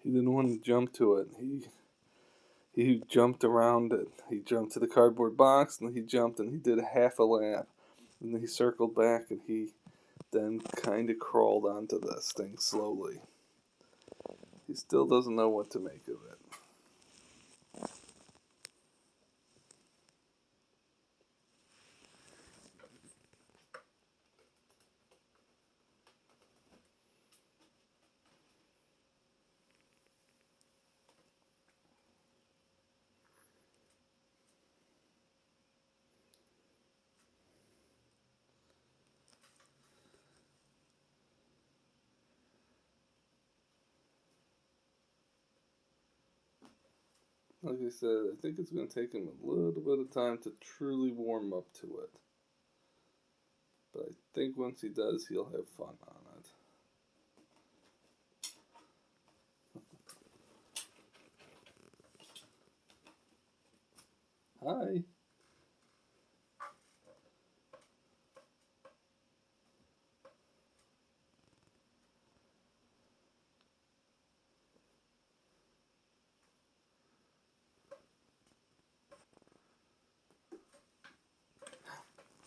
He didn't want to jump to it. He jumped around it. He jumped to the cardboard box, and he jumped, and he did half a lap. And then he circled back, and he then kind of crawled onto this thing slowly. He still doesn't know what to make of it. Like I said, I think it's going to take him a little bit of time to truly warm up to it. But I think once he does, he'll have fun on it. Hi.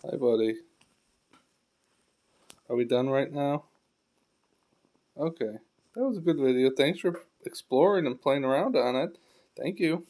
Hi, buddy. Are we done right now? Okay. That was a good video. Thanks for exploring and playing around on it. Thank you.